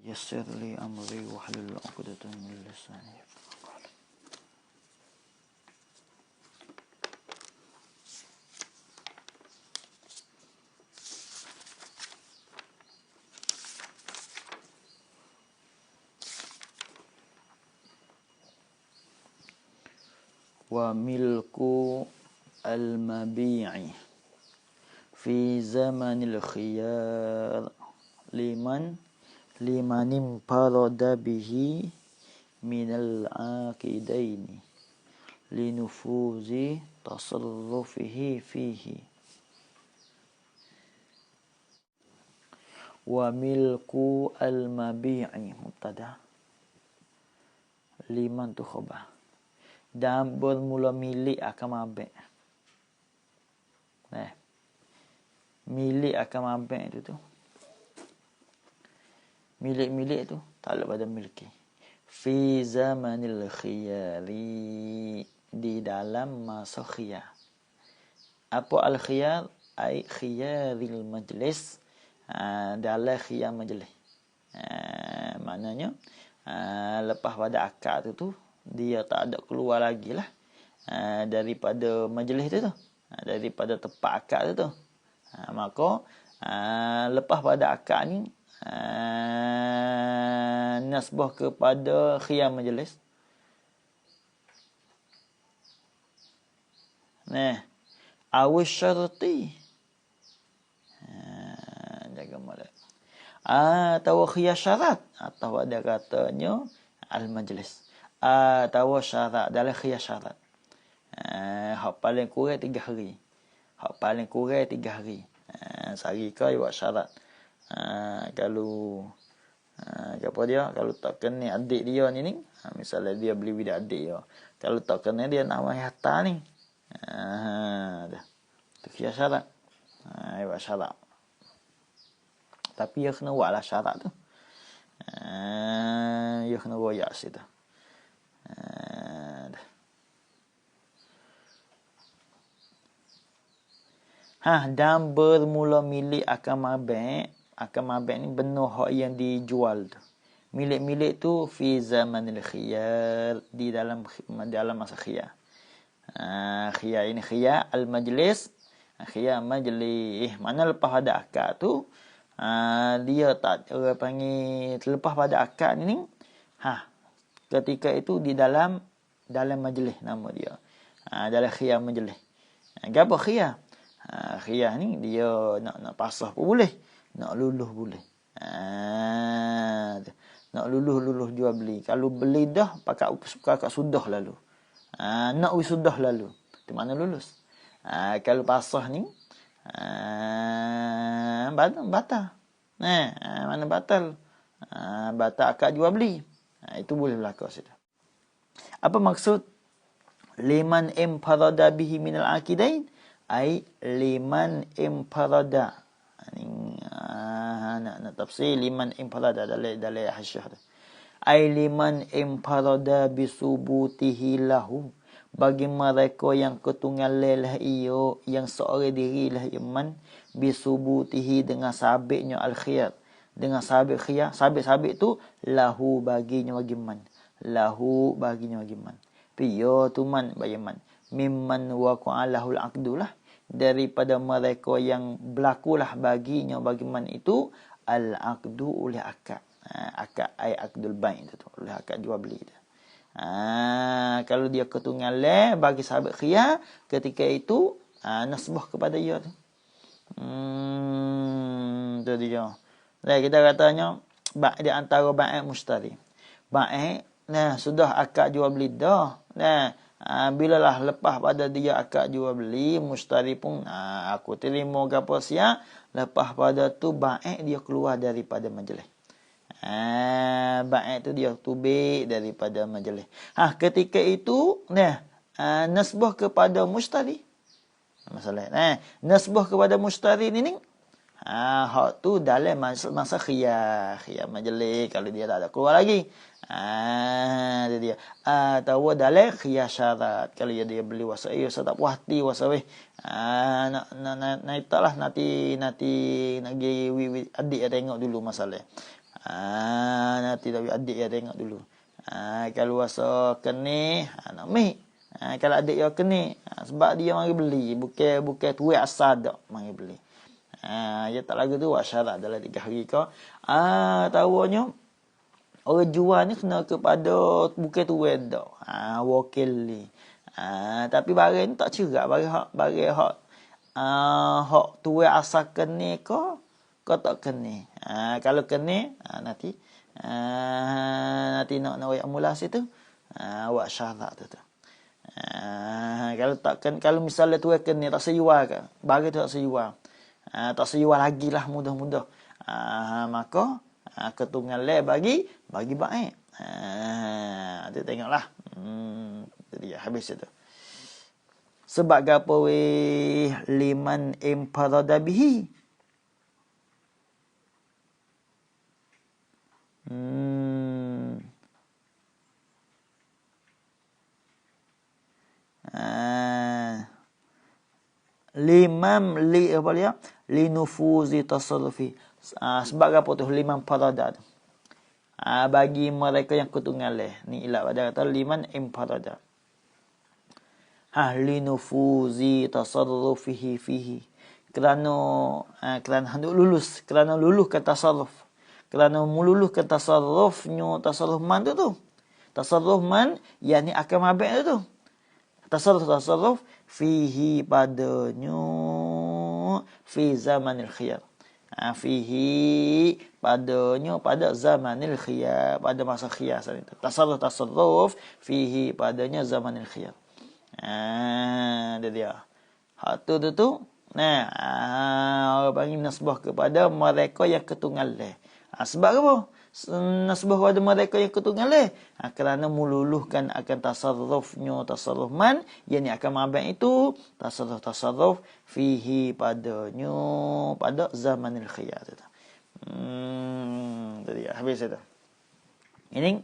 yassir li amri wahlul 'uqdatam min lisani yafqahu qawli. Wa milku al-mabi'i fi zamanil khiyar limanim parada bihi minal aqidaini linufuzi tasarrufihi fihi. Wa milku al-mabi'i mubtada, liman tu khabar, dan bermula milik akan mabek. Milik akan mabek itu tu. Milik-milik tu tak pada milki. Fi zamanil khiyari, di dalam masa khiyar. Apa al-khiyar? Ai khiyaril majlis, dalam khiyar majlis. Maknanya lepas pada akad tu dia tak ada keluar lagi lah daripada majlis tu. Daripada tempat akad tu. Maka lepas pada akad ni nasbah kepada khiyar majlis. Awis syarti. Jaga molek. Atau khiyar syarat, atau ada katanya al-majlis. Atau syarat, dalam khiyar syarat. Hak paling kurang 3 hari. Hak paling kurang 3 hari. Sehari ke buat syarat. Kalau apa dia, kalau tak kena adik dia ni, misalnya dia beli bidak adik dia, kalau tak kena dia nak mai hantar ni, dah tu khiyar syarat. Buat syarat, tapi dia kena buatlah syarat tu. Dia kena royak situ. Dan bermula milik akan mabek ni benar hak yang dijual tu. Milik-milik tu fi zamanil khiyar, di dalam masa khiyar. Khiyar ini khiyar al-majlis, khiyar majlis. Mana lepas pada akad tu dia tak, orang panggil lepas pada akad ni, ketika itu di dalam majlis nama dia. Dalam khiyar majlis. Apa khiyar? Khiyar ni dia nak pasah pun boleh, nak luluh boleh. Nak luluh jual beli. Kalau beli dah pakat sudah lalu. Nak sudah lalu. Di mana lulus? Kalau pasah ni batal. Mana batal? Batal akad jual beli. Itu boleh berlaku sudah. Apa maksud liman imparada bihi minal aqidain? Ai liman imparada. Nak tafsir liman imparada dalam hasyah. Ai liman imparada bisubutihi lahu, bagi mereka yang ketunggalan lah ia, yang seorang diri lah iman, bisubutihi dengan sabitnya al-khiyar, dengan sabit khiyar. Sabit tu lahu baginya bagi man, lahu baginya bagi man, piyo tu man bagi man, mimman waqa'alahul aqdu lah, daripada mereka yang berlakulah baginya bagi man itu al-aqdu oleh akad. Akad ai aqdul bai' itu tu, oleh akad jual beli tu. Kalau dia ketunggalan bagi sahabat khiyar, ketika itu nasbah kepada dia tu. Tu dia. Kita katanya di antara bai' mustari. Bai' sudah akad jual beli dah. Bilalah lepas pada dia akad jual beli, mustari pun aku terima gapo sia, lepas pada tu bai' dia keluar daripada majlis. Bai' tu dia tubik daripada majlis. Ketika itu nasbah kepada mustari. Masalah nasbah kepada mustari ni hak tu dalam masa khiyar majlis, kalau dia tak ada keluar lagi. Dia atau dalam khiyar syarat, kalau dia beli wasa saya tak puas hati wasa nak itulah nanti nak pergi adik tengok dulu masalah. nanti tapi adik dia tengok dulu. Kalau rasa kena, nak ambil. Kalau adik dia kena, sebab dia mari beli, bukan tuai asal dak mari beli. Dia tak lagu tu buat syarat dalam 3 hari ke. Tahunya orang jual ni kena kepada bukan tuai dak. Wakil ni. Tapi barang ni tak cerak, barang hak tuai asal kena ke tak kena. Kalau kena, nanti nak royak mula situ, buat syarat tu. Kalau takkan, kalau misalnya tu kena tak sejual ke, bagi tu tak sejual, tak sejual lagi lah mudah-mudah, maka ketunggal bagi baik. Dia tengoklah. Jadi habis itu. Sebab apa weh liman imparada bihi. Limam li apa dia? Linufuzi tasarrufi. Sebab apa tu liman parada tu? Bagi mereka yang ketunggal. Ni ilat pada kata liman imparada. Linufuzi tasarrufihi fihi. Kerana hendak lulus, kerana luluhkan tasarruf. Kerana meluluhkan tasarrufnya, tasarruf man tu. Tasarruf man yakni akan mabek tu. Tasarruf fihi padanya fi zamanil khiyar. Fihi padanya pada zamanil khiyar, pada masa khiyar itu. Tasarruf fihi padanya zamanil khiyar. Dia. Hak tu. Nah, orang panggil nasbah kepada mereka yang ketunggal. Sebab apa? Nasbah pada mereka yang ketunggal kerana meluluhkan akan tasarrufnya tasarruf man yang akan mabek itu tasarruf fihi padanya pada zamanil khiyar itu. Tadi habis itu. Ini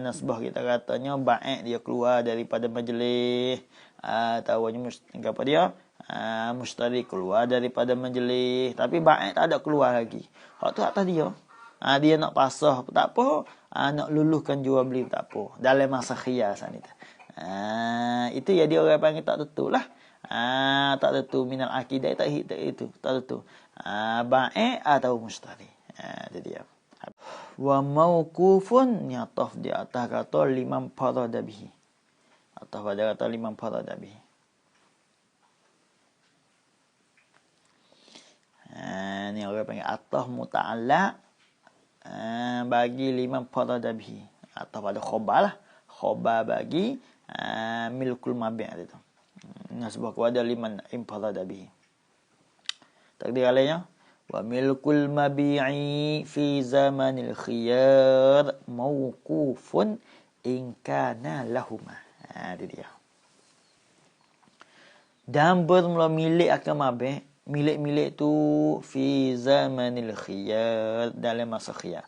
nasbah kita katanya baik dia keluar daripada majlis, tahunya apa dia? Mustari keluar daripada majlis, tapi baik tak ada keluar lagi. Hak tu atas dia. Dia nak pasah tak apa, nak luluhkan jual beli tak apa dalam masa khiyar sana itu. Itu ya dia orang panggil tak tentu lah. Tak tentu minal akidah tak itu tak tentu. Baik atau mustari. Itu dia. Wa mauqufun nyataf di atas kata liman farada bihi. Atas pada kata liman farada bihi. Ni orang panggil atas muta'allaq bagi liman farada bihi. Atas pada khabar lah. Khabar bagi milkul mabi' itu. Nasbah kepada liman imfarada bihi. Takdir alainya wa milkul mabi'i fi zamanil khiyar mauqufun in kana lahuma. Itu dia. Dan bermula milik akan mabi', milik tu fi zamanil khiyar dalam masa khiyar.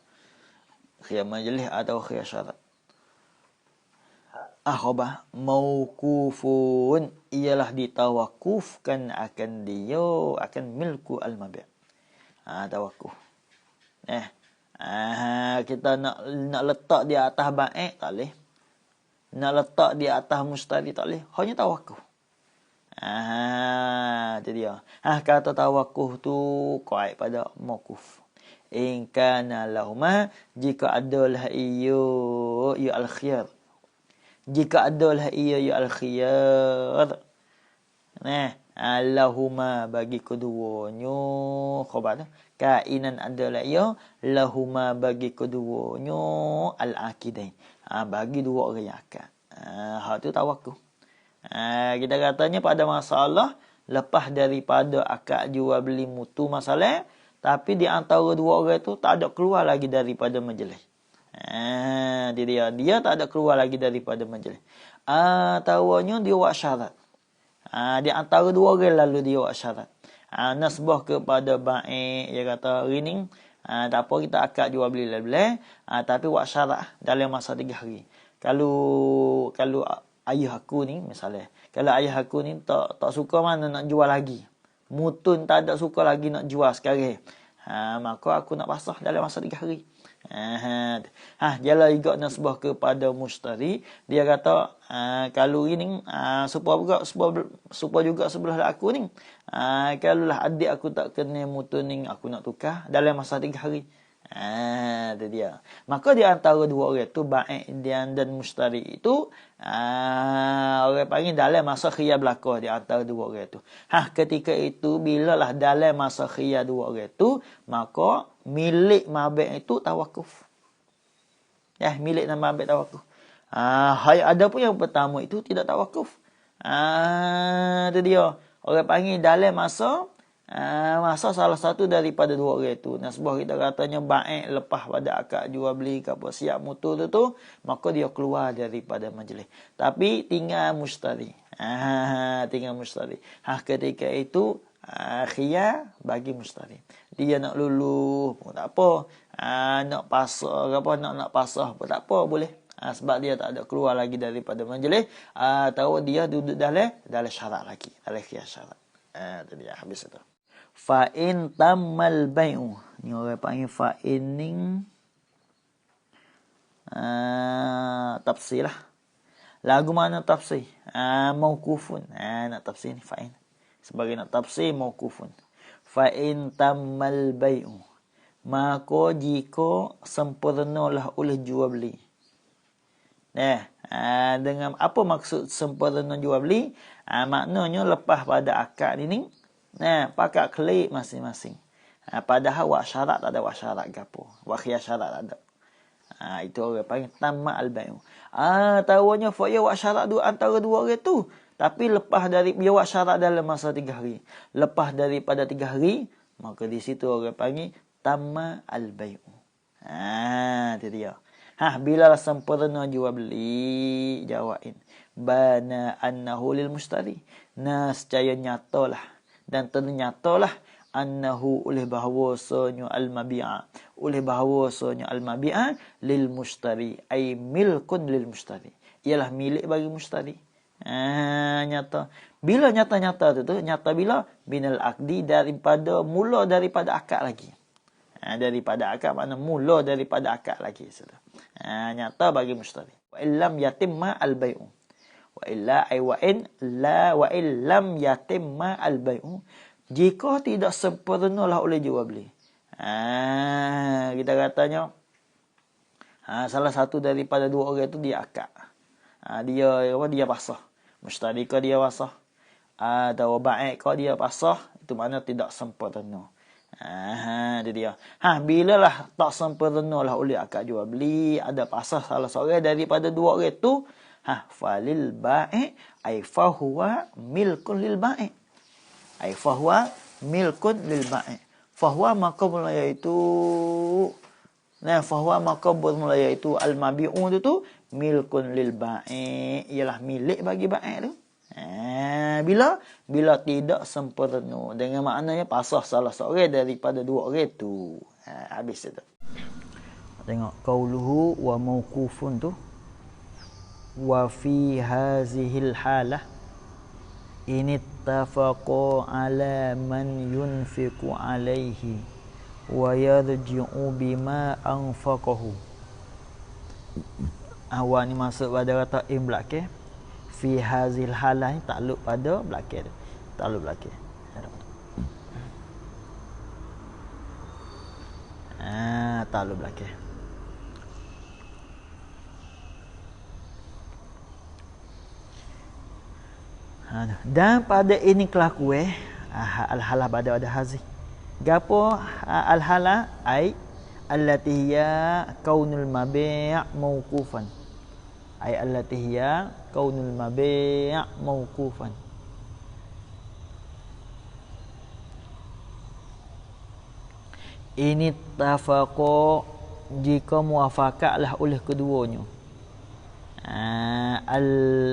Khiyar majlis atau khiyar syarat. Khabar mauqufun ialah ditawakufkan akan dia akan milku al-mabi'. Tawakuf. Kita nak letak di atas baik tak boleh. Nak letak di atas mustari tak boleh. Hanya tawakuf. Itu dia. Kata tawakuf tu qaid pada mauquf. In kana lahuma jika adalah ia al-khiyar. Jika adalah ia al-khiyar. Lahuma bagi keduanya khabar kainan adalah ia lahuma bagi keduanya al-aqidain. Bagi dua orang yang akad. Hak tu tawakuf. Kita katanya pada masalah lepas daripada akad jual beli mutu masalah, tapi di antara dua orang itu tak ada keluar lagi daripada majlis. Dia tak ada keluar lagi daripada majlis. Tahunya dia buat syarat. Di antara dua orang lalu dia buat syarat. Nasbah kepada baik, dia kata rining, tak apa kita akad jual beli lebih, tapi buat syarat dalam masa 3 hari. Kalau ayah aku ni misalnya, kalau ayah aku ni tak suka mana nak jual lagi. Mutun tak ada suka lagi nak jual sekarang. maka aku nak pasah dalam masa 3 hari. Jalan juga nasbah kepada mushtari. Dia kata kalau ini supaya juga sebelah aku ni. Kalau lah adik aku tak kena mutu ni, aku nak tukar dalam masa 3 hari. Itu dia. Maka di antara dua orang tu, baik dan mushtari itu, orang panggil dalam masa khiyar belakang di antara dua orang tu. Ketika itu, bila lah dalam masa khiyar dua orang tu, maka milik mabek itu tawakuf. Milik dan mabek tawakuf. Ada pun yang pertama itu tidak tawakuf. Itu dia. Orang panggil dalam masa salah satu daripada dua orang itu. Nasbah kita katanya baik lepas pada akad jual beli ke apa siap mutu tu, maka dia keluar daripada majlis. Tapi tinggal mushtari. Tinggal mushtari. Ketika itu khiyar bagi mushtari. Dia nak luluh pun tak apa. Nak pasah apa nak pasah pun tak apa, boleh. Sebab dia tak ada keluar lagi daripada majlis. Tahu dia duduk dalam syarat lagi, dalam khiyar syarat. Itu dia, habis itu. Fa'in tammal bai'u. Ni orang panggil fa'in ni tafsir lah. Lagu mana tafsir? Mauqufun. Nak tafsir ni fa'in. Sebagai nak tafsir mauqufun. Fa'in tammal bai'u. Maka jika sempurnalah oleh jual beli. Dengan apa maksud sempurna jual beli? Maknanya lepas pada akad ini, pakat klik masing-masing. Padahal wak syarat tak ada, wak syarat gapo. Wak khiyar syarat tak ada. Itu orang panggil tamma al-bai'u. Tahunya faya wak syarat antara dua orang tu. Tapi lepas dari dia wak syarat dalam masa 3 hari. Lepas daripada 3 hari, maka di situ orang panggil tamma al-bai'u. Itu dia. Bila sempurna jual beli, jawain. Bana annahu lil mushtari. Secara nyatalah dan ternyatalah annahu oleh bahawasanya al-mabi'a. Oleh bahawasanya al-mabi'a lil mushtari. Ay milkun lil mushtari. Ialah milik bagi mushtari. Nyata. Bila nyata-nyata tu nyata bila? Binal akdi, mula daripada akad lagi. Daripada akad makna mula daripada akad lagi. Nyata bagi mushtari. Wa illam yatimma al-bai'u. Wa illa ay wa illam yatimma al-bai'u. Jika tidak sempurnalah oleh jual beli. Kita katanya salah satu daripada dua orang itu dia akad. Dia pasah. Mushtari ke dia pasah. Atau baik ke dia pasah, itu makna tidak sempurna. Itu dia. Bila lah tak sempurna lah oleh akad jual beli, ada pasah salah seorang daripada dua orang itu, falil ba'i ay fahuwa milkun lil ba'i. Ay fahuwa milkun lil ba'i. Fahuwa maka mulanya itu fahuwa maka bermula iaitu al-mabi'u itu milkun lil ba'i, ialah milik bagi ba'i tu. Bila tidak sempurna, dengan maknanya pasah salah seorang daripada dua orang tu. Habis itu. Tengok qauluhu wa mauqufun tu. Wa fi hazihil halah in ittafaqa ala man yunfiqu alaihi wa yarji'u bima anfaqahu. Awal ni masuk pada kata in belakang. Fi hazil halah ni takluk pada belakang tu. Takluk belakang. Takluk belakang. Dan pada ini kelakuan al-halah pada hazi. Gapo al-halah ai allati hiya kaunul mabi' mauqufan. Ai allati hiya kaunul mabi' mauqufan. Ini tafaqo jika muafaqatlah oleh keduanya.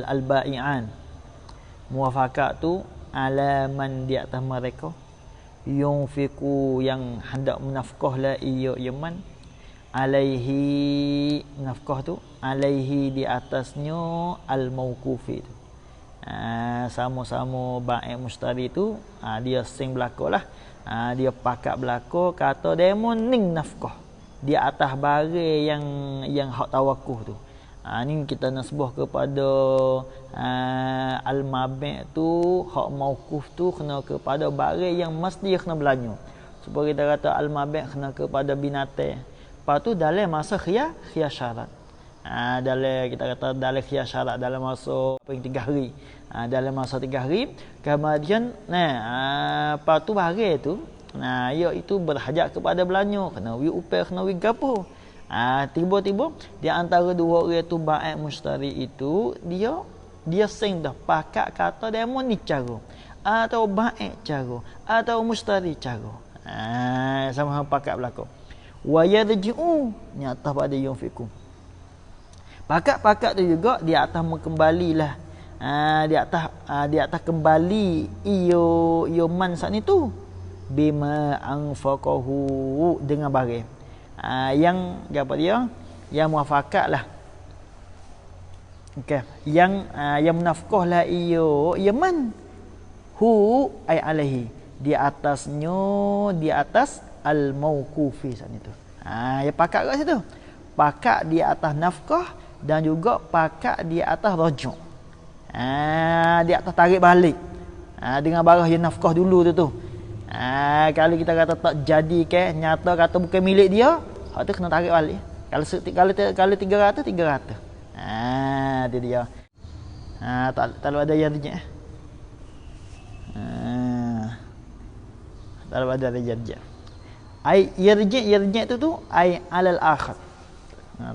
Al-ba'i'an. Muafaqat tu ala man di atas mereka yunfiqu yang hendak menafkahlah ia yaman alaihi, nafkah tu alaihi di atasnya al-mauqufi tu. Sama-sama baik mushtari tu dia sing belakalah Dia pakat belako kata demo ning nafkah di atas barang yang hak tawakuh tu. Ni kita nasbah kepada al-mabi' tu, hak mauquf tu kena kepada barang yang mesti kena belanja. Supaya kita kata al-mabi' kena kepada binatang. Lepas tu dalam masa khiyar syarat. Dalam kita kata dalam khiyar syarat dalam masa 3 hari. Dalam masa 3 hari kemudian lepas tu barang tu iaitu berhajat kepada belanja, kena wi upah, kena wi gapo. Tiba-tiba di antara dua orang tu baik mustari itu dia sing dah pakat kata demo ni cara atau baik cara atau mustari cara. Sama-sama pakat berlaku. Wa yarji'u nyata pada yunfiku. Pakat-pakat tu juga di atas mengembalilah. Di atas kembali iyo man saat ni tu bima anfaqahu dengan barang. Yang apa dia? Yang muafakat lah. Okey, yang menafkah lah iyo man hu ay alaihi di atasnya, di atas al mauqufi saat itu. Ya pakat kat situ. Pakat di atas nafkah dan juga pakat di atas rujuk. Di atas tarik balik. Dengan barang yang nafkah dulu tu. Kalau kita kata tak jadi ke nyata kata bukan milik dia, hak tu kena tarik balik. Kalau 300 tu dia. Tak ada yarji'. Tak ada yarji'. Ai yarji' tu ai alal akhir.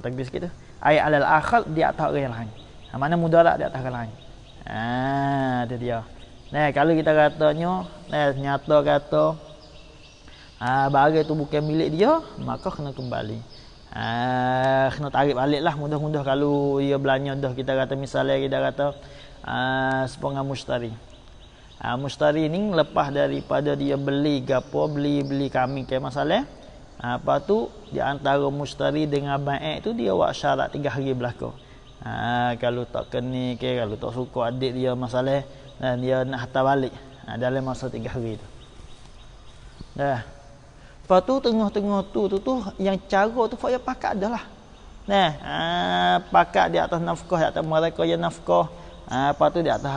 Takbir sikit tu. Ai alal akhir di atas orang yang lain. Mana mudarat di atas orang lain. Itu dia. Kalau kita katanya nyata kata barang tu bukan milik dia, maka kena kembali. Kena tarik balik lah mudah-mudah kalau dia belanja dah. Kita kata misalnya kita kata sepengah mustari. Mustari ni lepas daripada dia beli gapo, beli kambing ke masalah. Apa tu di antara mustari dengan baik tu dia buat syarat 3 hari berlaku. Kalau tak kena ke, kalau tak suka adik dia masalah, dan dia nak hantar balik dalam masa 3 hari tu. Lepas tu tengah-tengah tu yang cara tu dia pakat dah lah. Pakat di atas nafkah, di atas mereka yang nafkah. Lepas tu di atas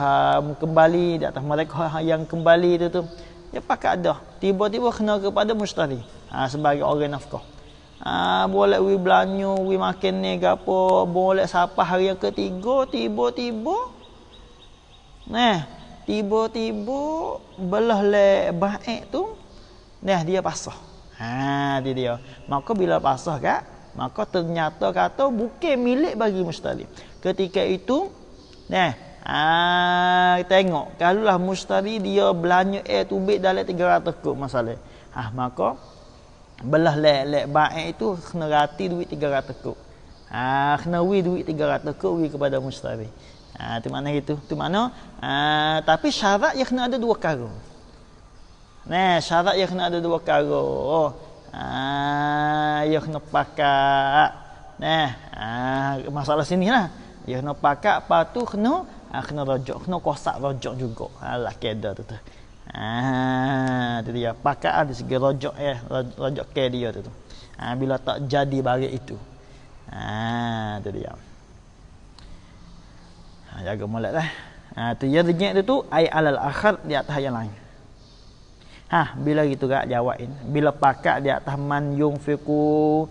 kembali, di atas mereka yang kembali tu dia pakat dah. Tiba-tiba kena kepada mustari sebagai orang nafkah. Boleh wi belanja, wi makan ni ke apa, boleh sampai hari yang ketiga tiba-tiba belah le baik tu dia pasah. Dia dia. Maka bila pasah maka ternyata kata bukan milik bagi mustari. Ketika itu tengok kalaulah mustari dia belanja tubik dalam 300 kub masalah. Maka belah le baik itu kena rati duit 300 kub. Kena wi duit 300 kub wi kepada mustari. Tu mana itu? Tu mana? Tapi syarat yang kena ada 2 perkara. Syarat yang kena ada 2 perkara. Dia kena pakat. Masalah sini lah. Dia kena pakat, lepas tu kena rojok, kena kosak rojok juga. Lah keda tu. Tu dia. Pakat ada segi rojok rojok ke dia tu. Bila tak jadi barang itu. Tu dia. Jaga molek lah. Tu ya rejek tu ai alal akhir di atas yang lain. Bila gitu gak jawabin. Bila pakat di atas man yunfiqu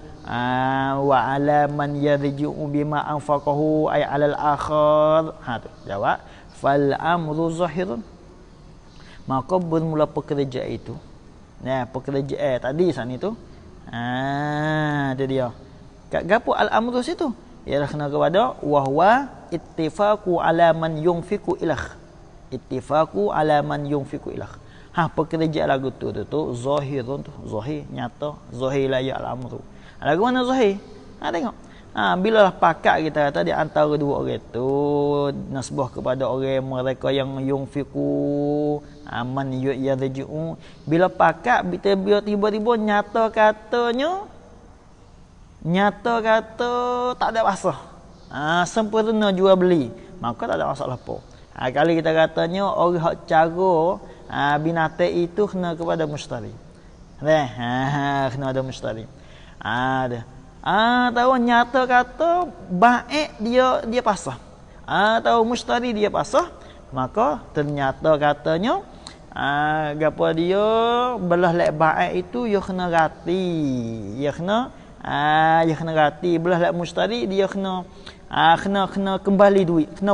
wa ala man yarji'u bima anfaqahu ay alal akhir. Tu jawab fal amru zahirun. Maka bermula pekerjaan itu. Pekerjaan tadi sana itu. Dia dia. Kat gapo al amru situ? Ialah kena kepada wahwa ittifaqu ala man yunfiqu ilah. Ittifaqu ala man yunfiqu ilah. Pekerjaan lagu tu zahirun tu, zahir nyata, zahir la ya al-amru. Lagu mana zahir? Tengok. Bila lah pakat kita kata di antara dua orang tu nasbah kepada orang mereka yang yunfiqu man yarji'u. Bila pakat tiba-tiba nyata kata tak ada pasal. Sempurna jual beli, maka tak ada masalah apa. Kalau kita katanya orang hak cara binatang itu kena kepada mustari. Kena ada mustari. Ada. Tahu nyata kata baik dia pasah. Tahu mustari dia pasah, maka ternyata katanya gapo dia belah lek baik itu dia kena rati. Dia kena rati belah lek mustari dia kena kembali duit. Kena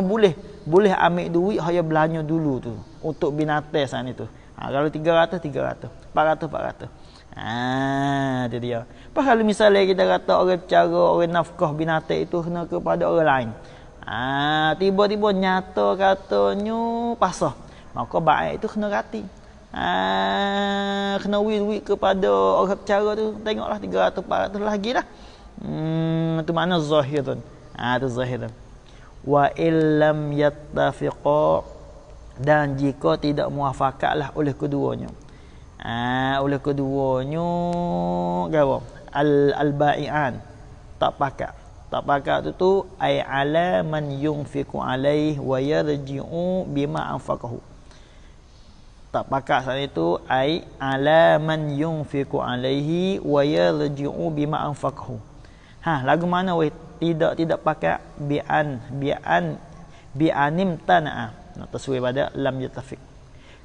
boleh ambil duit hanya belanja dulu tu untuk binatang sana itu. Kalau 300 400. Itu dia. Apa kalau misalnya kita kata orang cara orang nafkah binatang itu kena kepada orang lain. Tiba-tiba nyata katanya pasah. Maka baik itu kena rati. Kena duit kepada orang cara tu. Tengoklah 300 400 lagi dah. Itu mana zahir tu. Itu zahir tu. Wa illam yattafiqa, dan jika tidak muafakatlah oleh keduanya. Oleh keduanya gapo? Al-ba'ian. Tak pakat tu ai ala man yunfiqu alaihi wa yarji'u bima anfaqahu. Tak pakat saat itu ai ala man yunfiqu alaihi wa yarji'u bima anfaqahu. Lagu mana weh tidak pakat bi'anim tana'a. Taswir pada lam yatafiq.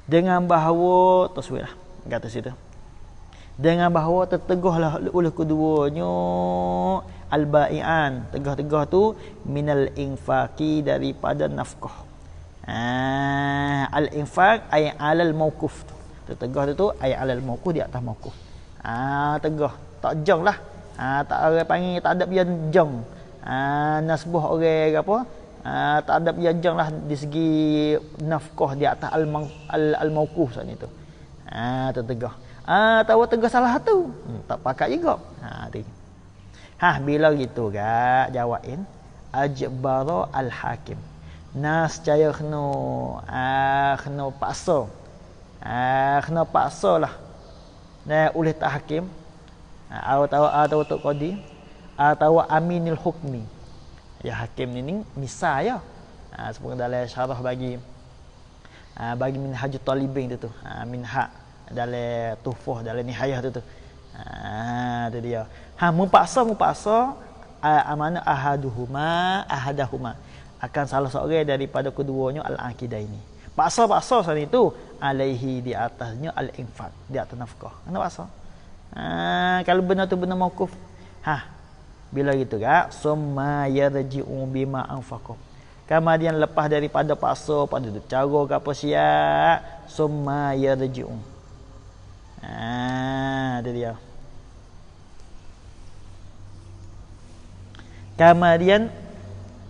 Dengan bahawa taswirlah kata situ. Dengan bahawa terteguhlah oleh keduanya al-ba'ian, tegah-tegah tu minal infaqi, daripada nafkah. Al-infaq ay alal mauquf. Tertegah tu ay alal mauquf, di atas mauquf. Tegah, tak jong lah. Tak orang panggil tak ada yang jong. Nasbuh orang apa? Tak ada yang jong lah di segi nafkah di atas al-mauquf saat itu. Tertegah. Tahu tegah salah satu. Tak pakat juga. Bila gitu gak jawain ajbara al-hakim. Nas caya kena paksa. Kena paksa lah. Oleh tak hakim. Atau tok qadi, atau aminil hukmi. Ya hakim ni misal ya. Seperti dalam syarah bagi minhajut talibin tu. Minha dalam tuhfah dalam nihayah tu. Itu dia. Mempaksa amana ahadahuma akan salah seorang daripada keduanya al-aqidah ini. Paksa saat itu alaihi, di atasnya al-infaq, di atas nafkah. Kenapa paksa? Kalau benar tu benar mauquf. Bila gitu gak summa yarji'u bima anfaqah. Kemudian lepas daripada paksa pada cara ke apa siap, summa yarji'u. Itu dia. Kemudian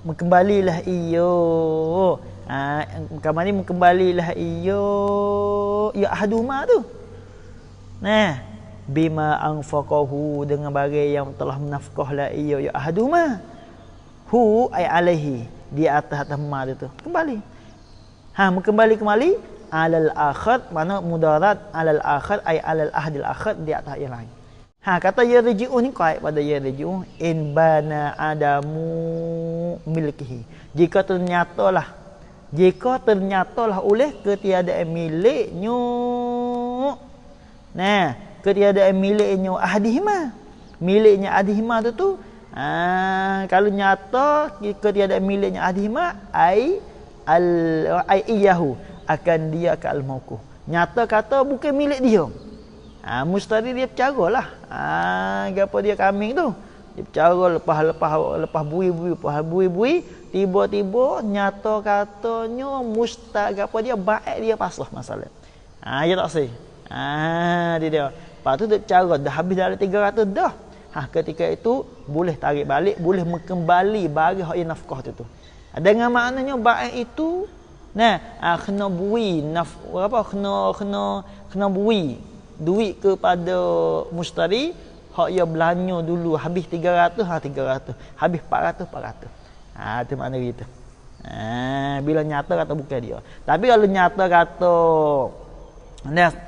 kembalilah iyo. Kemudian kembalilah iyo ya ahaduma tu. Bima anfaqahu, dengan bagai yang telah menafkahlah ia ya ahaduma. Hu ay alaihi, di atas ma itu. Kembali. Kembali alal akhir, mana mudarat alal akhir ay alal ahdil akhir, di atas yang lain. Kata yarji'u ni kait pada yarji'u in bana adamu milkihi. Jika ternyatalah oleh ketiadaan miliknya. Ketiadaan miliknya ahdihima. Miliknya ahdihima tu kalau nyata ketiadaan miliknya ahdihima ai iyahu, akan dia ke al-mauquf. Nyata kata bukan milik dia. Mustari dia bercaralah. Gapo dia kambing tu. Dia bercara lepas bui, tiba-tiba nyata katanya gapo dia baik dia pasrah masalah. Dia tak sih. Dia. Lepas tu dia bercara dah habis dalam 300 dah. Ketika itu boleh tarik balik, boleh kembali bagi hak nafkah tu. Dengan maknanya baik itu kena bui kena bui duit kepada mustari, hak ia belanja dulu habis 300 habis 400. Itu makna gitu. Bila nyata kata bukan dia. Tapi kalau nyata kata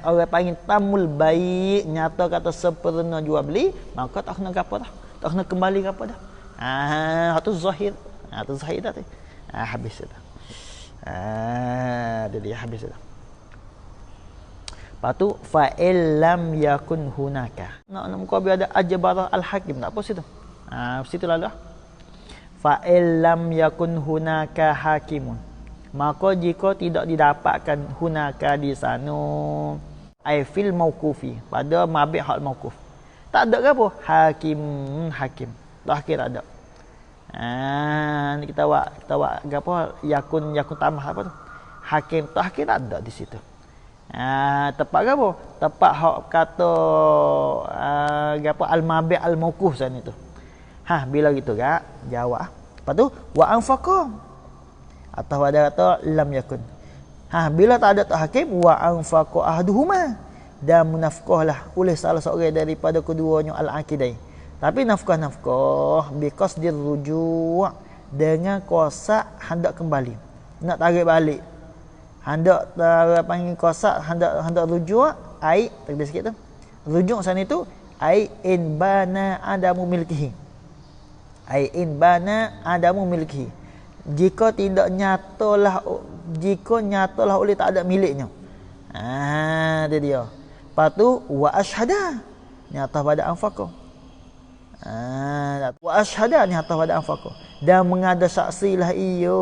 orang panggil tamul baik, nyata kata sempurna jual beli, maka tak kena apa dah. Tak kena kembali apa dah. Itu zahir. Itu zahir dah tu. Habis dah. Dia habis dah. Lepas tu fa illam yakun hunaka. Nak muka biar ada ajbarah al-hakim tak apa situ. Situ lalu. Fa illam yakun hunaka hakimun. Maka jika tidak didapatkan hunaka di sana ai fil mauqufi pada mabih hal mauquf. Tak ada ke apa? Hakim. Terakhir ada. Ni kita buat apa yakun tamah apa tu? Hakim terakhir ada di situ. Tepat ke apa? Tepat hak kata apa al-mabi' al-mauquf sana tu. Bila gitu gak jawab. Lepas tu wa anfaqa. Atau ada kata lam yakun. Bila tak ada tak hakim wa anfaqa ahduhuma dan menafkahlah oleh salah seorang daripada keduanya al-aqidai. Tapi nafkah biqasdir ruju' dengan kosak hendak kembali. Nak tarik balik. Hendak panggil kosak hendak rujuk ai takdir sikit tu. Rujuk sana itu ai in bana adamu milkihi. Ai in bana adamu milkihi. Jika nyatalah oleh tak ada miliknya. Dia dia. Lepas tu wa asyhada nyata pada anfaqa. Wa asyhada nyata pada anfaqa. Dan mengada saksilah ia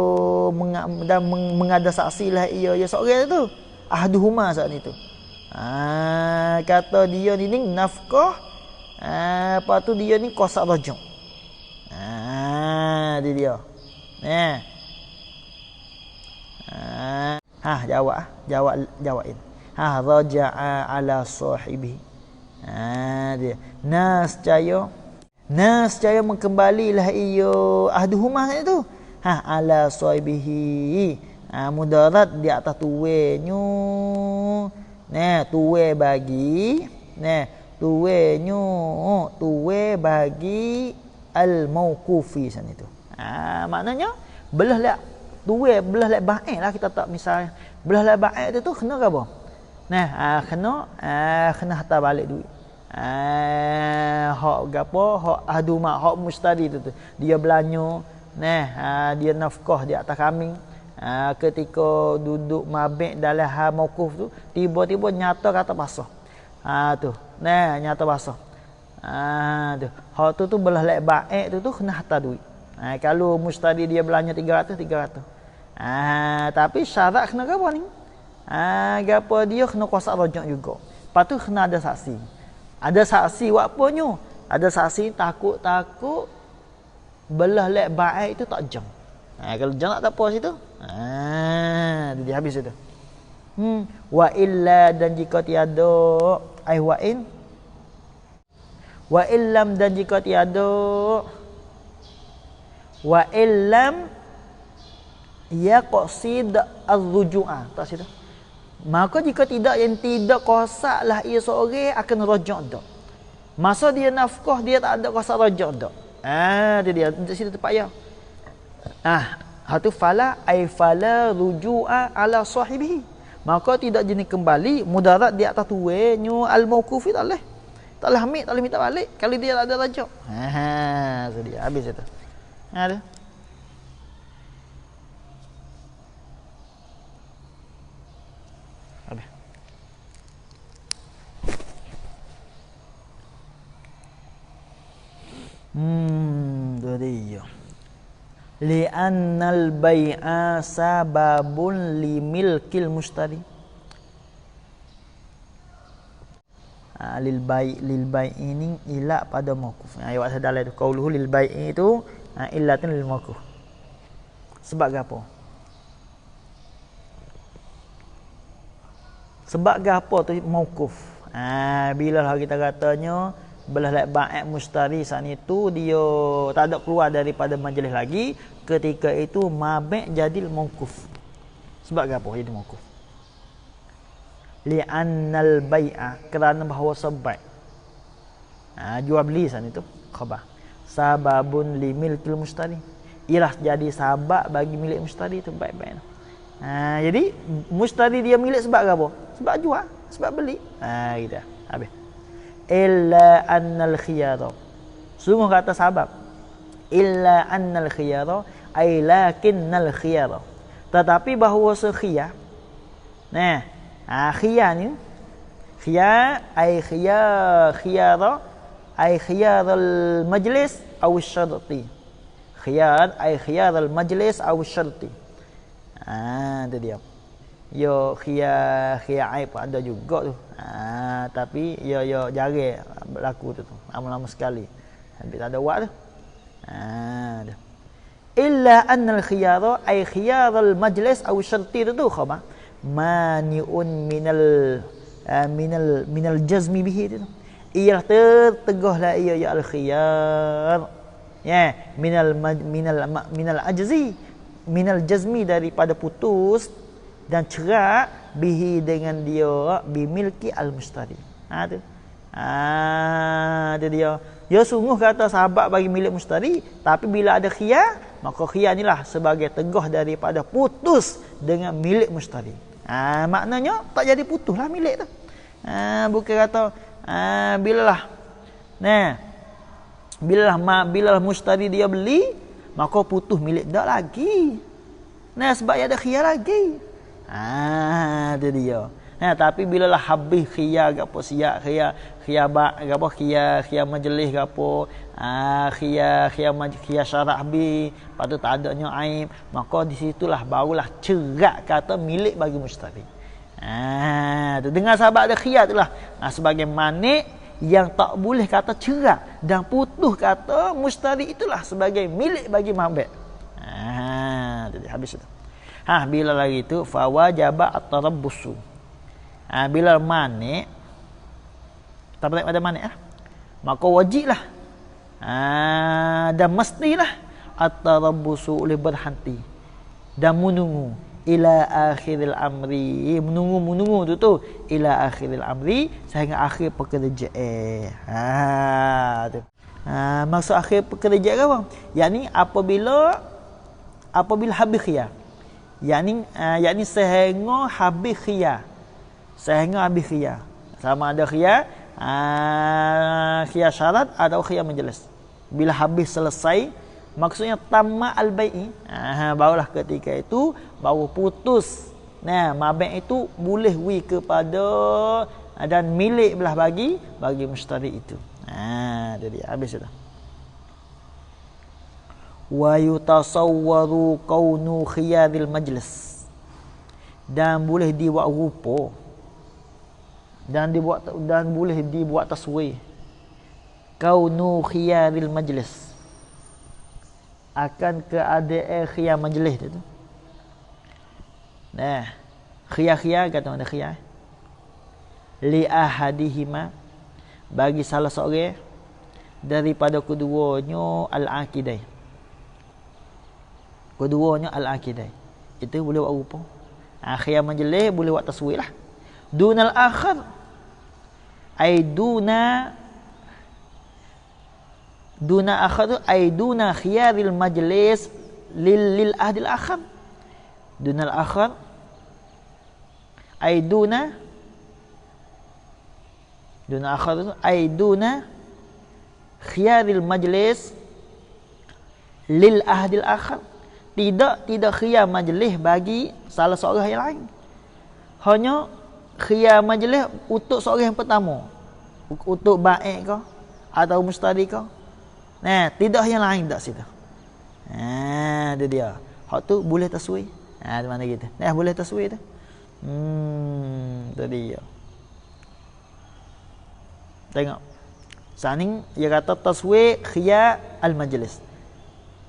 mengada saksilah ia ya seorang tu ahduhuma saat itu. Kata dia ni nafkah, lepas tu dia ni qasak rajuk. Dia jawabin. Raja'a ala sahibi. Dia Nascaya mengkembalilah ia ahduhumah itu. Ala sahibihi. Mudarat di atas tuwenyu. Tuwe bagi. Tuwe bagi al-mauqufi sana itu. Maknanya belah lek baik lah kita tak misal belah lek baik tu kena ke apa? Kena hantar balik duit. Hak gapo hak ahdumak hak mustari tu dia belanja dia nafkah di atas kambing ketika duduk mabik dalam mauquf tu tiba-tiba nyata kata basah nyata basah tu hak tu belah lek baik tu kena hantar duit. Kalau mustari dia belanja 300 tapi syarat kena apa ni gapo dia kena qasak rajak juga. Lepas tu kena ada saksi. Ada saksi buat apanya? Ada saksi takut belah lek baik itu tak jam. Kalau jam tak apa situ. Dia habis itu. Wa illa dan jika tiada wa illam dan jika tiada wa illam yaqsid ar-ruju'a tak situ. Maka jika tidak qasaklah ia seorang akan rajak dak. Masa dia nafkah dia tak ada qasak rajak dak. Dia di situ tepat ya. Hatu fala ruju'a ala sahibihi. Maka tidak jenis kembali mudarat di atas tuwenyu al-mauqufi tak leh. Tak leh ambil, tak leh minta balik kalau dia tak ada rajak. So dia habis itu. Ada. Tu dia. Li'annal bai'a sababun limilkil mustari. Lil bai' ini ilat pada mauquf. Ayat sadalah tu qauluhu lil bai' itu illatun lil mauquf. Sebab gapo? Sebab gapo tu mauquf? Bila lah kita katanya belah lek ba'id mustari saat itu dia tak ada keluar daripada majlis lagi, ketika itu mabik jadi mauquf. Sebab apa jadi mauquf? Li'annal bai'a kerana bahawa sebab jual beli saat itu khabar sababun limilkil mustari ialah jadi sabab bagi milik mustari itu baik-baik. Jadi mustari dia milik sebab apa? Sebab jual, sebab beli. Gitu. Habis. Illa annal khiyara. Sungguh kata sabab. Illa annal khiyara ay lakinnal khiyara. Tetapi bahawa sekhiyar. Khiyar ni Khiyar ay khiyara ay khiyarul majlis aw syarti. Khiyar ay khiyarul majlis aw syarti. Itu dia. Yo khiyar aib ada juga tu. Tapi yo jarang berlaku tu. Lama-lama sekali. Habis tak ada buat tu. Illa anna al-khiyara ay khiyarul majlis aw syarti tu khabar. Mani'un minal jazmi bihi tu. Ia tertegahlah ia ya al-khiyar. Ya, minal ajzi, minal jazmi daripada putus dan cerak bihi dengan dia bimilki al-mustari. Tu. Itu dia. Ya sungguh kata sahabat bagi milik mustari, tapi bila ada khiyar, maka khiyar inilah sebagai tegah daripada putus dengan milik mustari. Maknanya tak jadi putuslah milik tu. Bukan kata bilalah mustari dia beli, maka putus milik dak lagi. Sebab ada khiyar lagi. Itu dia. Tapi bila lah habis khiyar gapo siap khiyar gapo khiyar majlis gapo khiyar syarat habis, patut tak adanya aib, maka di situlah barulah cerak kata milik bagi mustari. Tu dengan sahabat ada khiyar itulah sebagai manik yang tak boleh kata cerak dan putus kata mustari itulah sebagai milik bagi mabek. Jadi habis itu. Bila lagi itu fa wajaba at-tarabbusu. Bila manik tak boleh ada manik maka wajiblah dan mestilah at-tarabbusu oleh berhenti dan menunggu ila akhiril amri, menunggu tu ila akhiril amri sehingga akhir pekerjaan. Maksud akhir pekerjaan apa? Yakni apabila habis khiyar. Yakni sehingga habis khiyar. Sama ada khiyar syarat atau khiyar majlis. Bila habis selesai, maksudnya tamma al-bai'i, barulah ketika itu baru putus. Mabek itu boleh kepada dan milik belah bagi mustari itu. Jadi habis sudah. Wa yutasawwaru kaunu khiyaril majlis, dan boleh dibuat rupa dan boleh dibuat taswir kaunu khiyaril majlis, akan keadaan khiyar majlis tu. Khiyar kata mana khiyar? Li ahadihima, bagi salah seorang daripada keduanya al-aqidai. Itu boleh buat rupa. Khiyar majlis boleh buat taswir lah. Dunal akhar ay duna akhar ay duna khiyaril majlis lil ahdil akhar. Dunal akhar ay duna akhar ay duna khiyaril majlis lil ahdil akhar. Tidak khiyar majlis bagi salah seorang yang lain. Hanya khiyar majlis untuk seorang yang pertama, untuk baik ke atau mustari ke. Tidak yang lain tak situ. Itu dia. Hak tu boleh taswir. Di mana gitu. Boleh taswir tu. Itu dia. Tengok. Saning dia kata taswir khiyar al-majlis.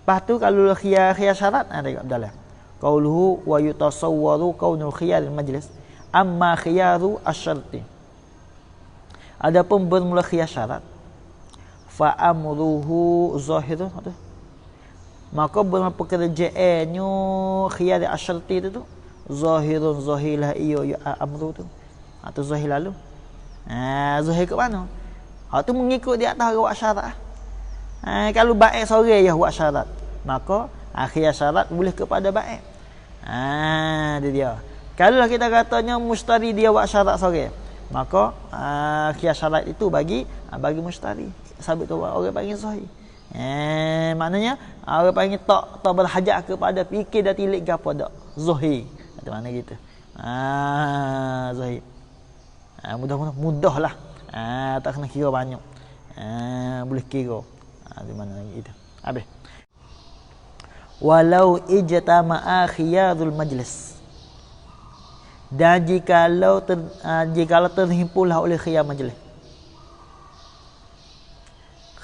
Lepas tu kalau khiyar syarat, tengok dalam. Qauluhu wa yutasawwaru kaunul khiyar al-majlis. Amma khiyaru asyarti, adapun bermula khiyar syarat, fa amruhu zahirun, maka bermula pekerjaannya khiyar asyarti itu zahirun, zahilah iyo amru tu atau zahir lalu. Zahir ke mana? Tu mengikut di atas buat syarat. Kalau baik sore ya buat syarat, maka khiyar syarat boleh kepada baik. Dia dia. Kalau kita katanya mustari dia buat syarat sore, maka khiyar syarat itu bagi mustari. Sabit tu orang panggil sahih. Maknanya orang panggil tak berhajat kepada fikir dan tilik ke apa dak. Zahir. Macam mana gitu. Zahir. Mudah lah. Tak kena kira banyak. Boleh kira. Di mana lagi itu. Habis. Walau ijtama'a khiyarul majlis. Dan jikalau terhimpunlah oleh khiyar majlis.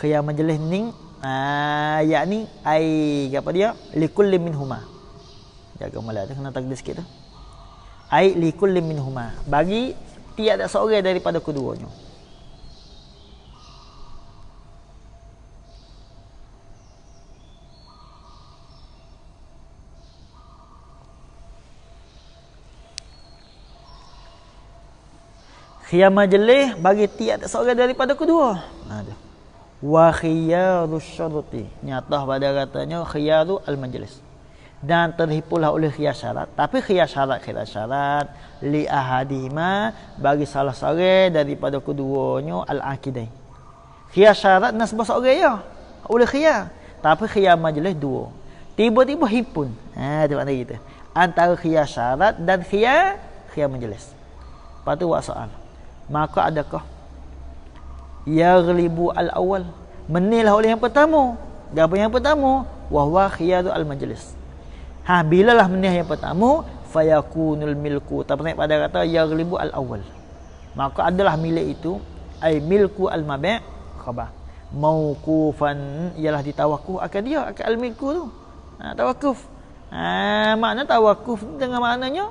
Khiyar majlis ni yakni apa dia? Likulli minhuma. Jaga malah tu kena takdir sikit tu. Likulli minhuma. Bagi tiada seorang daripada keduanya. Khiyar majlis bagi tiada seorang daripada kedua. Wa khiyaru syarti. Nyata pada katanya khiyaru al-majlis. Dan terhimpunlah oleh khiyar syarat. Tapi khiyar syarat li ahadihima bagi salah seorang daripada keduanya al-aqidain. Khiyar syarat nasbah seorang ya. Oleh khiyar. Tapi khiyar majlis dua. Tiba-tiba himpun. Tu makna kita. Antara khiyar syarat dan khiyar majlis. Lepas tu buat soal. Maka adakah yaghlibu al-awwal, menilai oleh yang pertama? Apa yang pertama? Wa huwa khiyar al-majlis. Bilalah menilai yang pertama, fayakunul milku. Tapi pada kata yaghlibu al-awwal. Maka adalah milik itu milku al-mabi' khabar. Mauqufan ialah ditawakuf akan dia, akan al-milku tu. Tawakuf. Makna tawakuf dengan maknanya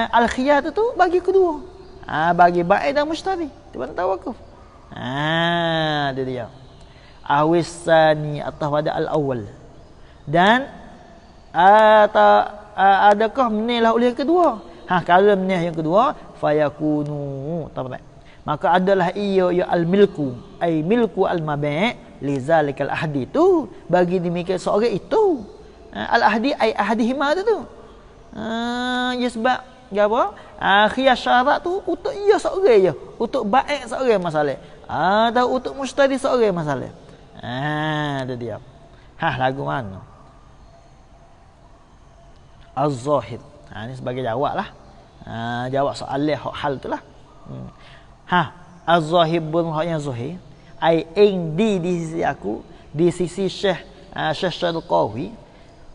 al-khiyar tu bagi kedua. Bagi ba'i dan mustari. Itu mana tawakuf. Dia dia. Awisani atau pada al-awwal. Dan adakah menilai oleh yang kedua? Kalau menilai yang kedua, fayakunu. Maka adalah ia al-milku. Milku al-mabi' lizalikal ahdi tu. Bagi demikian seorang itu. Al-ahdi ahadihima tu. Ya sebab apa? Khiyar syarat tu untuk ia seorang je, untuk baik seorang masalah. Atau untuk mustadi seorang masalah. Itu dia. Lagu mana? Az-Zahid. Ni sebagai jawablah. Jawab soalan hal itulah. Az-Zahid pun hak yang zahir. Di sisi aku, di sisi Syekh Syarqawi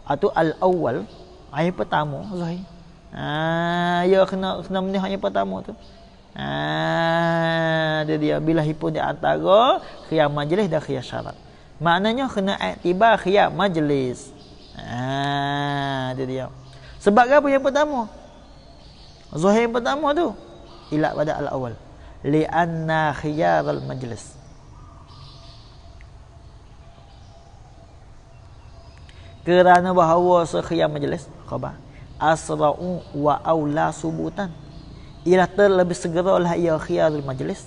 atau al-awwal. Yang pertama zahir. Ya kena menilai yang pertama tu. Dia bila himpun di antara khiyar majlis dan khiyar syarat. Maknanya kena iktibar khiyar majlis. Dia. Sebab apa yang pertama? Zahir yang pertama tu ila pada al-awwal. Li'anna khiyar al-majlis. Kerana bahawa khiyar majlis khabar asra'u wa aula subutan, ialah terlebih segeralah ia khiyarul majlis,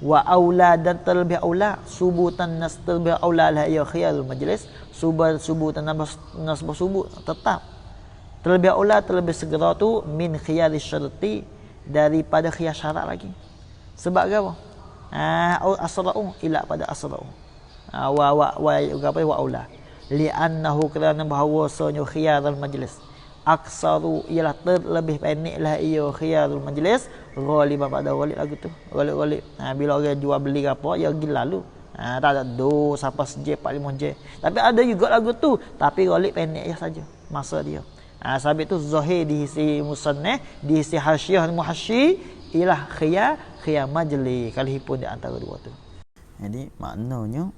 wa aula dan terlebih aula subutan nas terlebih aula lah ia khiyarul majlis, subutan nasbah subut tetap terlebih aula terlebih segera tu min khiyarish syarti daripada khiyar syarat lagi. Sebab apa? Asra'u ila pada asra'u wa aula li'annahu kerana bahawasanya khiyarul majlis aksaru ialah terlebih pendeklah ia khiyarul majlis ghaliban pada ghalib lagu tu ghalib bila orang jual beli apa ya pergi lalu tak ada do sampai sej 4-5 je, tapi ada juga lagu tu tapi ghalib pendek saja masa dia. Sebab itu zahir di sisi musannaf, di sisi hasyiah muhasyi ialah khiyar majlis kalau himpun di antara dua tu. Jadi maknanya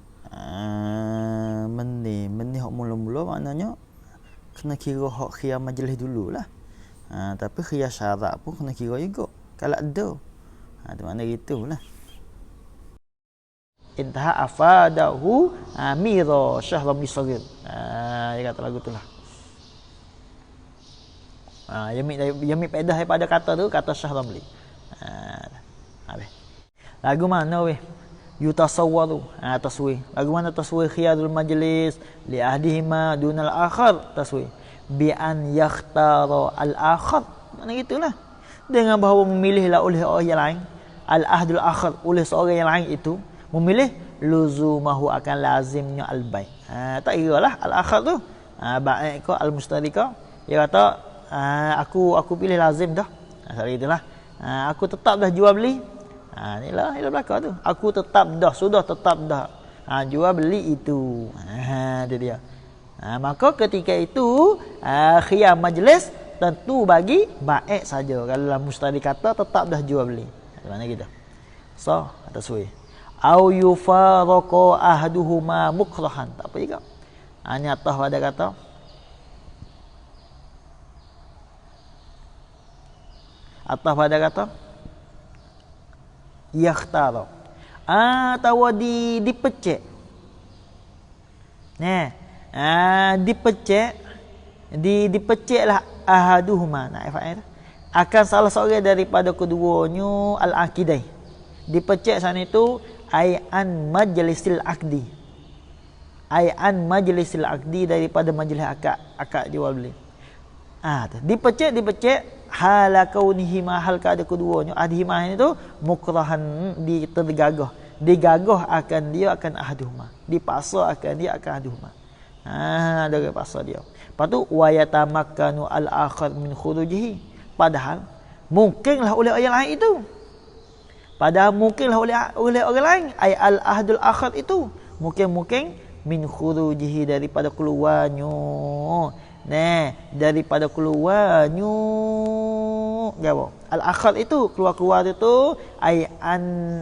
menih hak mula-mula maknanya kena kira hak khiyar majlis dululah. Tapi khiyar syarat pun kena kira juga kalau ada. Tu makna gitulah. Intaha afadahu amira syahram bisagir. Dia kata lagu itulah. Yami pedah daripada kata tu kata syahram li. Lagu mana weh? Yutasawwaru taswir. Bagaimana taswir khiyarul majlis li ahdihima dunal akhar taswir bi an yakhtara al akhar. Mana gitulah. Dengan bahawa memilihlah oleh orang yang lain al ahdul akhar oleh seorang yang lain itu memilih luzumahu akan lazimnya al bai'. Tak kiralah al akhar tu baik ke al mustarika. Dia kata aku pilih lazim dah Soal itulah. Aku tetap dah jual beli. Inilah belakang tu. Aku tetap dah, sudah tetap dah. Jual beli itu. Itu dia. Maka ketika itu khiyar majlis tentu bagi baik saja. Kalau dalam mustadi kata tetap dah jual beli. Mana gitu. So, atas suai. Au yufaraqa ahduhuma mukrahan. Tak apa juga. Hanya atas pada kata yakhtara. Tahu dipecek. Dipeceklah ahaduhuma. Akan salah seorang daripada keduanya al-aqidai. Dipecek sana itu an majlisil aqdi. An majlisil aqdi daripada majlis akad jual beli. Dipecek hala kaunihi mahal keada keduanya adhimah itu mukrahan digagah akan dia akan ahaduhuma, dipaksa akan dia akan ahaduhuma. Dari paksa dia. Lepas tu wayatamakkanu al-akhar min khurujihi, padahal mungkinlah oleh orang lain itu. Padahal mungkinlah oleh orang lain ay al-ahdul akhar itu mungkin min khurujihi daripada keluarnya. Daripada keluarnya apa? Al-akhar itu keluar itu ai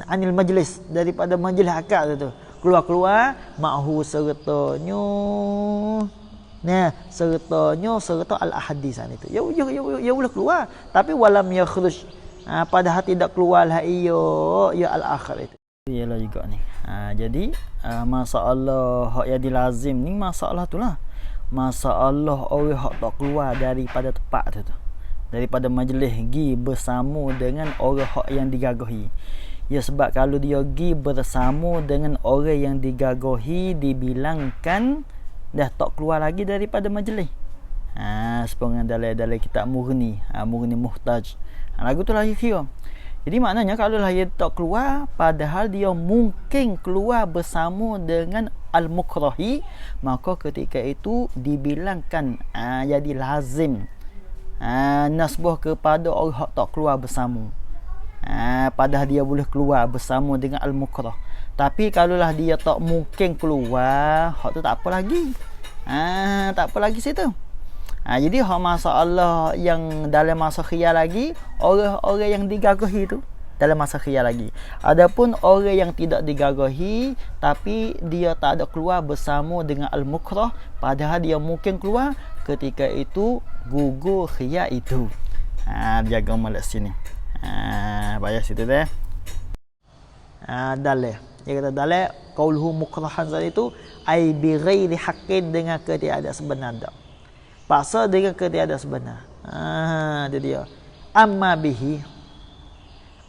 anil majlis, daripada majlis akad itu. Keluar ma'hu sertanya. Serta al-ahadisan itu. Ya boleh keluar, tapi walam yakhruj. Padahal tidak keluarlah ya al-akhar itu. Iyalah juga ni. Jadi masalah hak yang dilazim ni masalah itulah. Masalah orang hak tak keluar daripada tempat tu. Daripada majlis gi bersama dengan orang hak yang digagahi. Ya sebab kalau dia gi bersama dengan orang yang digagahi dibilangkan dah tak keluar lagi daripada majlis. Sepengen dalam kitab Mughni, Mughni Muhtaj. Lagu tu lagi kira. Jadi maknanya kalau dia tak keluar padahal dia mungkin keluar bersama dengan al-mukrahi, maka ketika itu dibilangkan jadi lazim nasbah kepada orang hak tak keluar bersama. Padahal dia boleh keluar bersama dengan al-mukrah. Tapi kalaulah dia tak mungkin keluar, hak tu tak apa lagi. Tak apa lagi situ. Jadi hak masalah yang dalam masa khiyar lagi, orang-orang yang digagahi itu dalam masa khiyar lagi. Adapun orang yang tidak digagahi tapi dia tak ada keluar bersama dengan al-mukrah, padahal dia mungkin keluar, ketika itu gugur khiyar itu. Jaga malas sini. Bayar situ deh. Dalil. Dia kata dalil qauluhu mukrahan itu ai bi ghairi haqqin, dengan ketiada sebenar. Paksa dengan ketiada sebenar. Itu dia. Amma bihi,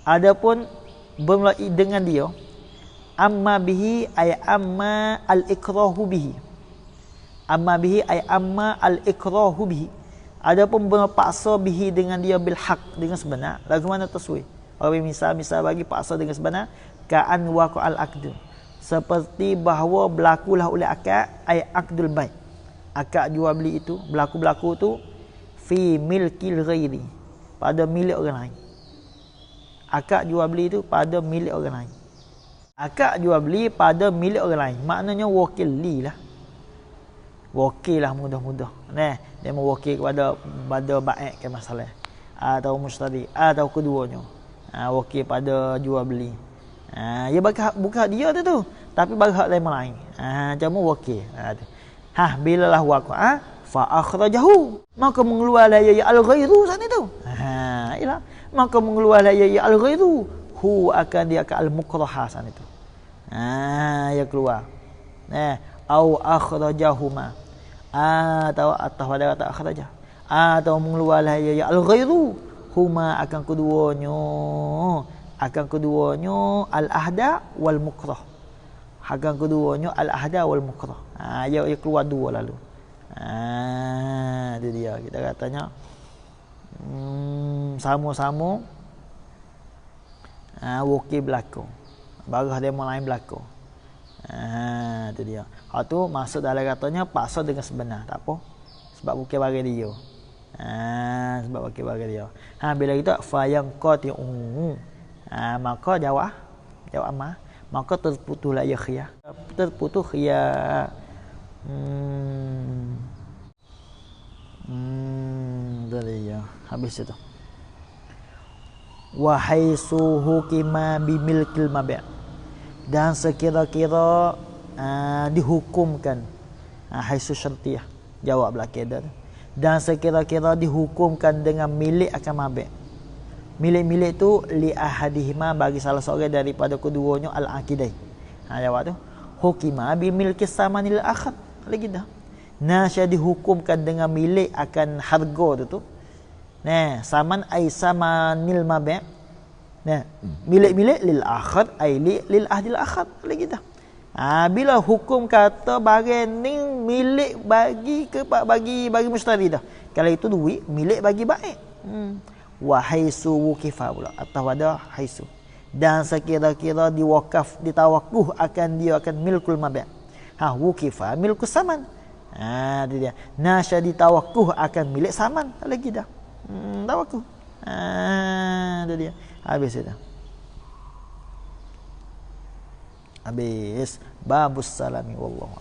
adapun bermulai dengan dia, amma bihi ay amma al-ikrahu bihi. Amma bihi ay amma al-ikrahu bihi. Adapun berpaksa bihi dengan dia bil haq, dengan sebenar. Lagu mana taswir? Orang misal bagi paksa dengan sebenar, ka'an waqa'al aqdu. Seperti bahawa berlakulah oleh akad ay aqdul bai'. Akad jual beli itu berlaku tu fi milkil ghairi, pada milik orang lain. Akad jual beli itu pada milik orang lain. Akad jual beli pada milik orang lain, maknanya wakil li lah. Wakil lah mudah-mudah. Dia mewakil kepada baik ke masalah atau mustadi atau keduanya. Wakil pada jual beli. Ya bukan dia tu, tapi bagi hak lain. Cuma wakil. Bilalah waqa'a fa akhrajahu, maka mengeluarlah ya al-ghairu sana tu. Ialah maka mengeluarlah ya al-ghairu, hu akan dia ke al-mukraha sana tu. Ya keluar. Au akhrajahuma, atau pada kata akhrajah, atau mengeluarlah ya al-ghairu, huma akan keduanya al-ahda wal mukrah. Akan keduanya al-ahda wal mukrah. Ia keluar dua lalu. Itu dia. Kita katanya sama-sama wakil berlaku. Barah dia lain berlaku. Itu dia. Hak tu maksud dalam katanya paksa dengan sebenar. Tak apa. Sebab bukan bagi dia. Sebab wakil bagi dia. Bila kita fayang qati'u. Maka jawab amma. Maka terputuslah ya khiyar. Terputus khiyar. Dari ya. Habis itu. Wa haitsu hukima bimilkil mabi'. Dan sekira-kira dihukumkan. Haitsu syartiyah. Jawab belakang dah. Dan sekira-kira dihukumkan dengan milik akan mabi'. Milik-milik tu li ahadihima bagi salah seorang daripada keduanya al-aqidai. Jawab tu. Hukima bi milki samanil akhad. Lagi dah. Nasya dihukumkan dengan milik akan harga tu. Nah, saman ai samanil mabi'. Nah, milik-milik lil akhad ai lil ahdil akhad. Lagi dah. Bila hukum kata barang ni milik bagi mustari dah. Kalau itu duit milik bagi baik. Wa haisu wukifa pula atau ada haisu. Dan sekira-kira diwakaf ditawakuh akan dia akan milkul mabi'. Wukifa milkus saman. Itu dia. Nasya ditawakuh akan milik saman. Tak lagi dah. Tawakuh. Itu dia. Habis itu. Habis babus salami wallahu